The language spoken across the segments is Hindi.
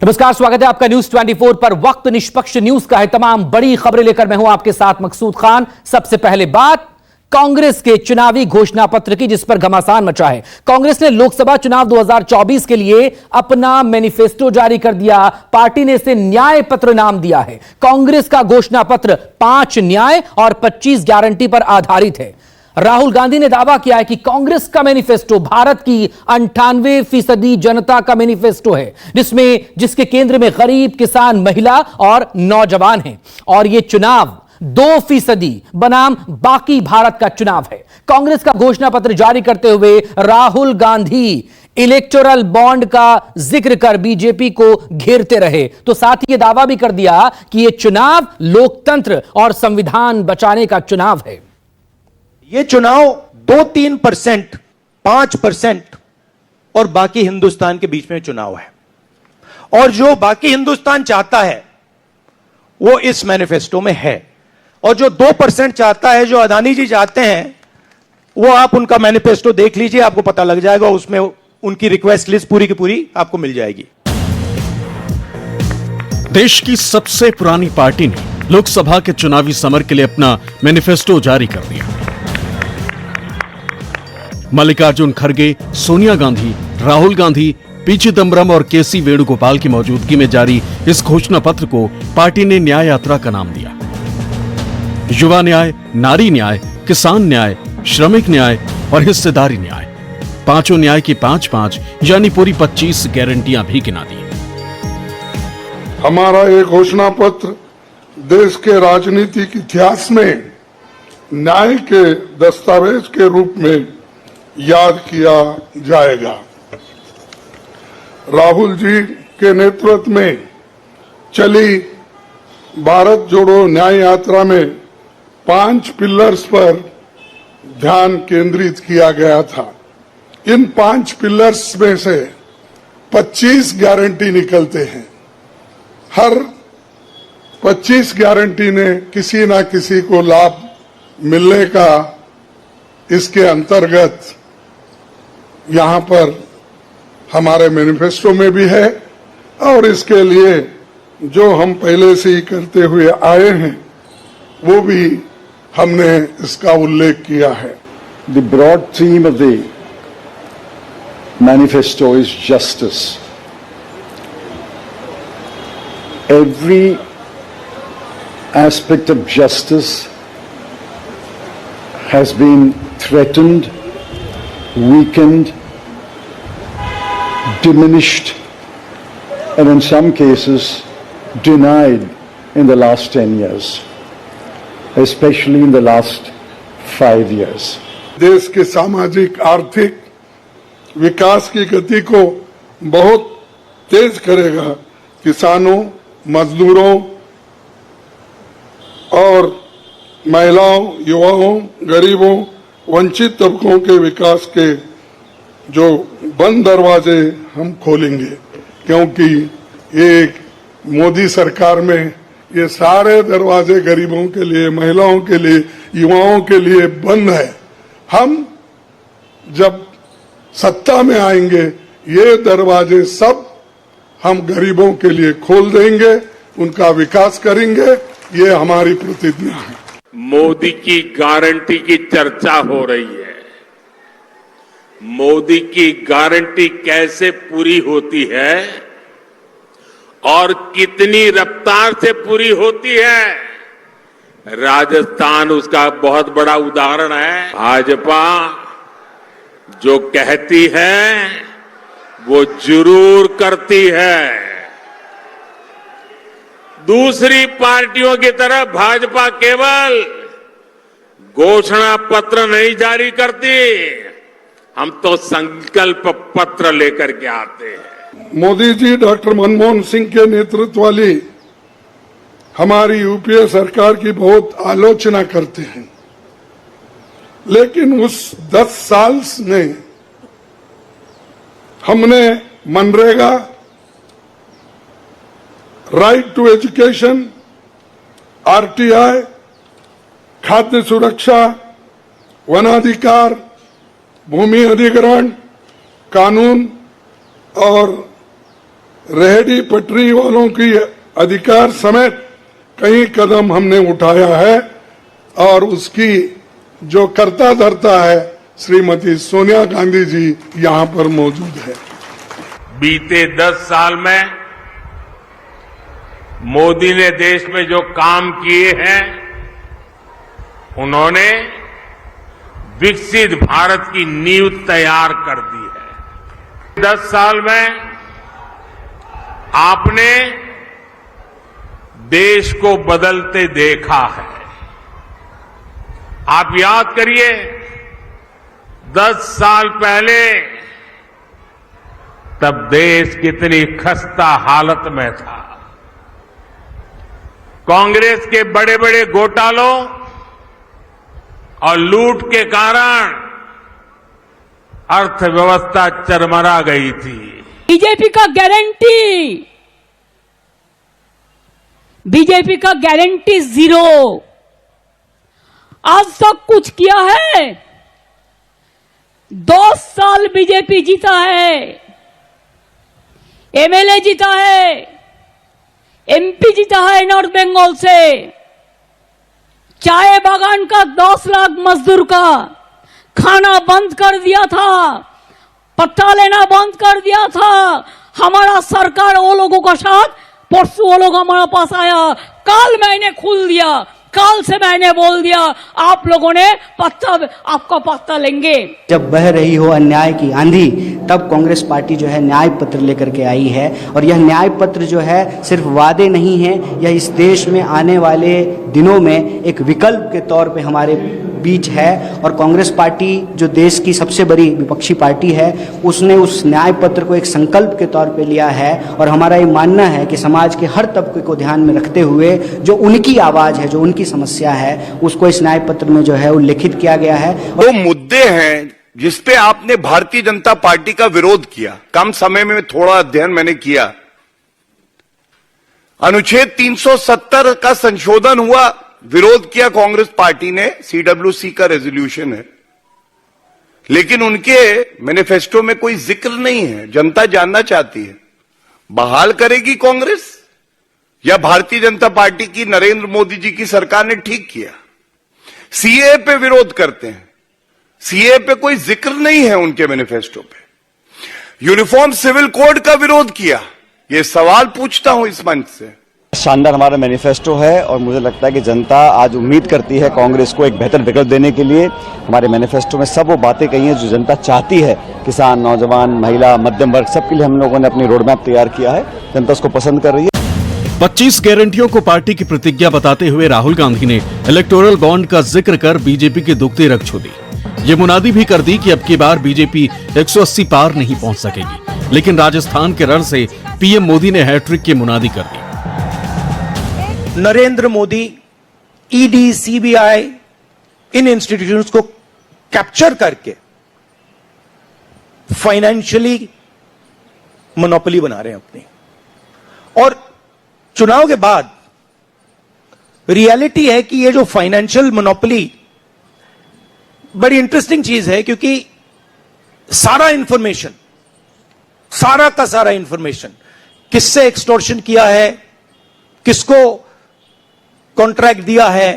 नमस्कार, स्वागत है आपका न्यूज 24 पर। वक्त निष्पक्ष न्यूज का है। तमाम बड़ी खबरें लेकर मैं हूं आपके साथ मकसूद खान। सबसे पहले बात कांग्रेस के चुनावी घोषणा पत्र की, जिस पर घमासान मचा है। कांग्रेस ने लोकसभा चुनाव 2024 के लिए अपना मैनिफेस्टो जारी कर दिया। पार्टी ने इसे न्याय पत्र नाम दिया है। कांग्रेस का घोषणा पत्र 5 न्याय और 25 गारंटी पर आधारित है। राहुल गांधी ने दावा किया है कि कांग्रेस का मैनिफेस्टो भारत की 98% जनता का मैनिफेस्टो है, जिसके केंद्र में गरीब, किसान, महिला और नौजवान हैं। और यह चुनाव 2% बनाम बाकी भारत का चुनाव है। कांग्रेस का घोषणा पत्र जारी करते हुए राहुल गांधी इलेक्टोरल बॉन्ड का जिक्र कर बीजेपी को घेरते रहे, तो साथ ही यह दावा भी कर दिया कि यह चुनाव लोकतंत्र और संविधान बचाने का चुनाव है। ये चुनाव 2-3%, 5% और बाकी हिंदुस्तान के बीच में चुनाव है। और जो बाकी हिंदुस्तान चाहता है वो इस मैनिफेस्टो में है, और जो 2% चाहता है, जो अदानी जी चाहते हैं, वो आप उनका मैनिफेस्टो देख लीजिए, आपको पता लग जाएगा। उसमें उनकी रिक्वेस्ट लिस्ट पूरी की पूरी आपको मिल जाएगी। देश की सबसे पुरानी पार्टी ने लोकसभा के चुनावी समर के लिए अपना मैनिफेस्टो जारी कर दिया। मल्लिकार्जुन खड़गे, सोनिया गांधी, राहुल गांधी, पी चिदंबरम और केसी वेणुगोपाल की मौजूदगी में जारी इस घोषणा पत्र को पार्टी ने न्याय यात्रा का नाम दिया। युवा न्याय, नारी न्याय, किसान न्याय, श्रमिक न्याय और हिस्सेदारी न्याय, पांचों न्याय की 5-5 यानी पूरी 25 गारंटियां भी गिना दी। हमारा ये घोषणा पत्र देश के राजनीतिक इतिहास में न्याय के दस्तावेज के रूप में याद किया जाएगा। राहुल जी के नेतृत्व में चली भारत जोड़ो न्याय यात्रा में 5 पिलर्स पर ध्यान केंद्रित किया गया था। इन 5 पिलर्स में से 25 गारंटी निकलते हैं। हर 25 गारंटी ने किसी न किसी को लाभ मिलने का इसके अंतर्गत यहां पर हमारे मैनिफेस्टो में भी है, और इसके लिए जो हम पहले से ही करते हुए आए हैं वो भी हमने इसका उल्लेख किया है। The broad theme of the manifesto is justice. Every aspect of justice has been threatened, weakened, diminished, and in some cases denied in the last 10 years, especially in the last 5 years. देश के सामाजिक आर्थिक विकास की गति को बहुत तेज करेगा। किसानों, मजदूरों और महिलाओं, युवाओं, गरीबों, वंचित तबकों के विकास के जो बंद दरवाजे हम खोलेंगे, क्योंकि एक मोदी सरकार में ये सारे दरवाजे गरीबों के लिए, महिलाओं के लिए, युवाओं के लिए बंद है। हम जब सत्ता में आएंगे ये दरवाजे सब हम गरीबों के लिए खोल देंगे, उनका विकास करेंगे। ये हमारी प्रतिज्ञा है। मोदी की गारंटी की चर्चा हो रही है। मोदी की गारंटी कैसे पूरी होती है और कितनी रफ्तार से पूरी होती है, राजस्थान उसका बहुत बड़ा उदाहरण है। भाजपा जो कहती है वो जरूर करती है। दूसरी पार्टियों की तरह भाजपा केवल घोषणा पत्र नहीं जारी करती, हम तो संकल्प पत्र लेकर के आते हैं। मोदी जी डॉक्टर मनमोहन सिंह के नेतृत्व वाली हमारी यूपीए सरकार की बहुत आलोचना करते हैं, लेकिन उस 10 साल में हमने MNREGA, right to education, RTI, खाद्य सुरक्षा, वनाधिकार, भूमि अधिग्रहण कानून और रेहड़ी पटरी वालों की अधिकार समेत कई कदम हमने उठाया है और उसकी जो कर्ता धर्ता है श्रीमती सोनिया गांधी जी यहां पर मौजूद है। बीते 10 साल में मोदी ने देश में जो काम किए हैं, उन्होंने विकसित भारत की नींव तैयार कर दी है। 10 साल में आपने देश को बदलते देखा है। आप याद करिए, 10 साल पहले तब देश कितनी खस्ता हालत में था। कांग्रेस के बड़े बड़े घोटालों और लूट के कारण अर्थव्यवस्था चरमरा गई थी। बीजेपी का गारंटी 0। आज तक कुछ किया है? 2 साल बीजेपी जीता है, एमएलए जीता है, एमपी जीता है नॉर्थ बंगाल से। चाय बागान का 10 लाख मजदूर का खाना बंद कर दिया था, पट्टा लेना बंद कर दिया था। हमारा सरकार वो लोगों का साथ, परसों वो लोग हमारे पास आया, कल मैंने खोल दिया, कल से मैंने बोल दिया आप लोगों ने आपका पत्ता लेंगे। जब बह रही हो अन्याय की आंधी, तब कांग्रेस पार्टी जो है न्याय पत्र लेकर के आई है। और यह न्याय पत्र जो है सिर्फ वादे नहीं है, यह इस देश में आने वाले दिनों में एक विकल्प के तौर पे हमारे बीच है। और कांग्रेस पार्टी जो देश की सबसे बड़ी विपक्षी पार्टी है, उसने उस न्याय पत्र को एक संकल्प के तौर पे लिया है। और हमारा ये मानना है कि समाज के हर तबके को ध्यान में रखते हुए जो उनकी आवाज है, जो उनकी समस्या है, उसको इस न्याय पत्र में जो है उल्लेखित किया गया है। वो मुद्दे हैं जिसपे आपने भारतीय जनता पार्टी का विरोध किया। कम समय में थोड़ा अध्ययन मैंने किया। अनुच्छेद 370 का संशोधन हुआ, विरोध किया कांग्रेस पार्टी ने, सीडब्ल्यूसी का रेजोल्यूशन है, लेकिन उनके मैनिफेस्टो में कोई जिक्र नहीं है। जनता जानना चाहती है, बहाल करेगी कांग्रेस या भारतीय जनता पार्टी की नरेंद्र मोदी जी की सरकार ने ठीक किया? सीए पे विरोध करते हैं, सीए पे कोई जिक्र नहीं है उनके मैनिफेस्टो पे। यूनिफॉर्म सिविल कोड का विरोध किया। ये सवाल पूछता हूं इस मंच से। शानदार हमारा मैनिफेस्टो है और मुझे लगता है कि जनता आज उम्मीद करती है कांग्रेस को एक बेहतर विकल्प देने के लिए। हमारे मैनिफेस्टो में सब वो बातें कही हैं जो जनता चाहती है। किसान, नौजवान, महिला, मध्यम वर्ग, सबके लिए हम लोगों ने अपनी रोड मैप तैयार किया है। जनता उसको पसंद कर रही है। 25 गारंटियों को पार्टी की प्रतिज्ञा बताते हुए राहुल गांधी ने इलेक्टोरल बॉन्ड का जिक्र कर बीजेपी की दुखती रग छू दी। ये मुनादी भी कर दी कि अब की बार बीजेपी 180 पार नहीं पहुंच सकेगी। लेकिन राजस्थान के रण से पीएम मोदी ने हैट्रिक की मुनादी कर दी। नरेंद्र मोदी ईडी, सीबीआई, इन इंस्टीट्यूशंस को कैप्चर करके फाइनेंशियली मोनोपोली बना रहे हैं अपनी। और चुनाव के बाद रियलिटी है कि ये जो फाइनेंशियल मोनोपोली बड़ी इंटरेस्टिंग चीज है, क्योंकि सारा इंफॉर्मेशन, सारा का सारा इंफॉर्मेशन, किससे एक्सटॉर्शन किया है, किसको कॉन्ट्रैक्ट दिया है,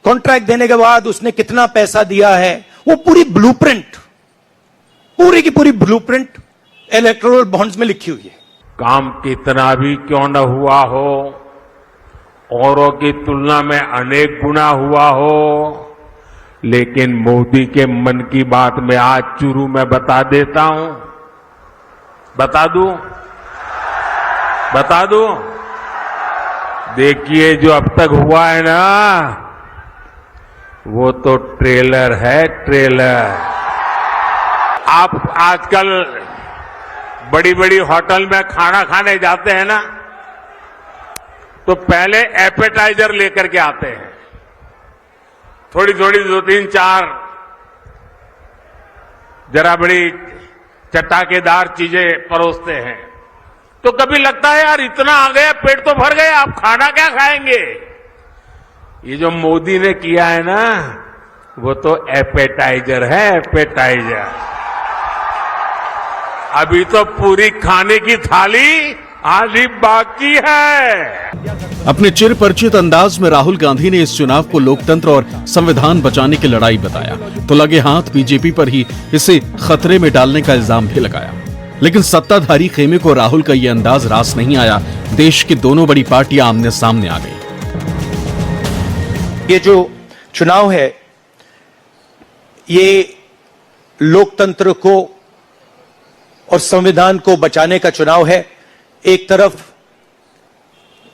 कॉन्ट्रैक्ट देने के बाद उसने कितना पैसा दिया है, वो पूरी ब्लूप्रिंट, पूरी की पूरी ब्लूप्रिंट इलेक्टोरल बॉन्ड्स में लिखी हुई है। काम कितना भी क्यों न हुआ हो, औरों की तुलना में अनेक गुना हुआ हो, लेकिन मोदी के मन की बात में आज चुरू में बता देता हूं। बता दूं, देखिए जो अब तक हुआ है ना, वो तो ट्रेलर है, ट्रेलर। आप आजकल बड़ी बड़ी होटल में खाना खाने जाते हैं ना, तो पहले एपेटाइजर लेकर के आते हैं, थोड़ी थोड़ी 2, 3, 4 जरा बड़ी चटाकेदार चीजें परोसते हैं। तो कभी लगता है यार इतना आ गया, पेट तो भर गया, आप खाना क्या खाएंगे। ये जो मोदी ने किया है ना, वो तो एपेटाइजर है, एपेटाइजर। अभी तो पूरी खाने की थाली अभी बाकी है। अपने चिर परिचित अंदाज में राहुल गांधी ने इस चुनाव को लोकतंत्र और संविधान बचाने की लड़ाई बताया, तो लगे हाथ बीजेपी पर ही इसे खतरे में डालने का इल्जाम भी लगाया। लेकिन सत्ताधारी खेमे को राहुल का यह अंदाज रास नहीं आया। देश की दोनों बड़ी पार्टियां आमने सामने आ गई। ये जो चुनाव है, ये लोकतंत्र को और संविधान को बचाने का चुनाव है। एक तरफ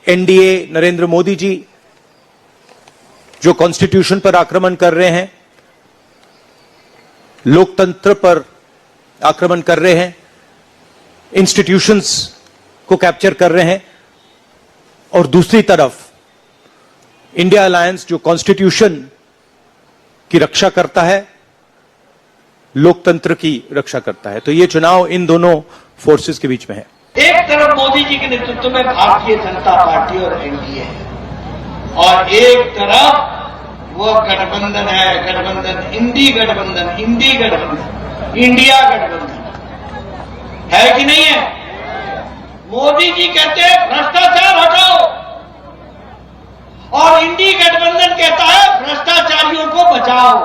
एनडीए नरेंद्र मोदी जी जो कॉन्स्टिट्यूशन पर आक्रमण कर रहे हैं, लोकतंत्र पर आक्रमण कर रहे हैं, इंस्टीट्यूशंस को कैप्चर कर रहे हैं, और दूसरी तरफ इंडिया अलायंस जो कॉन्स्टिट्यूशन की रक्षा करता है, लोकतंत्र की रक्षा करता है। तो ये चुनाव इन दोनों फोर्सेस के बीच में है। एक तरफ मोदी जी के नेतृत्व में भारतीय जनता पार्टी और एनडीए है, और एक तरफ वो गठबंधन है, गठबंधन इंडिया गठबंधन है कि नहीं है। मोदी जी कहते हैं भ्रष्टाचार हटाओ, और इंडी गठबंधन कहता है भ्रष्टाचारियों को बचाओ।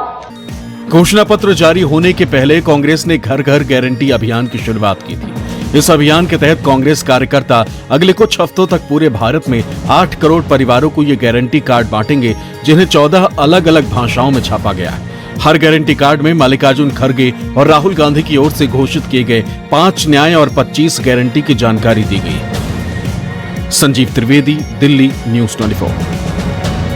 घोषणा पत्र जारी होने के पहले कांग्रेस ने घर घर गारंटी अभियान की शुरुआत की थी। इस अभियान के तहत कांग्रेस कार्यकर्ता अगले कुछ हफ्तों तक पूरे भारत में 8 करोड़ परिवारों को ये गारंटी कार्ड बांटेंगे, जिन्हें 14 अलग अलग भाषाओं में छापा गया है। हर गारंटी कार्ड में मल्लिकार्जुन खड़गे और राहुल गांधी की ओर से घोषित किए गए 5 न्याय और 25 गारंटी की जानकारी दी गई। संजीव त्रिवेदी, दिल्ली, न्यूज़ 24।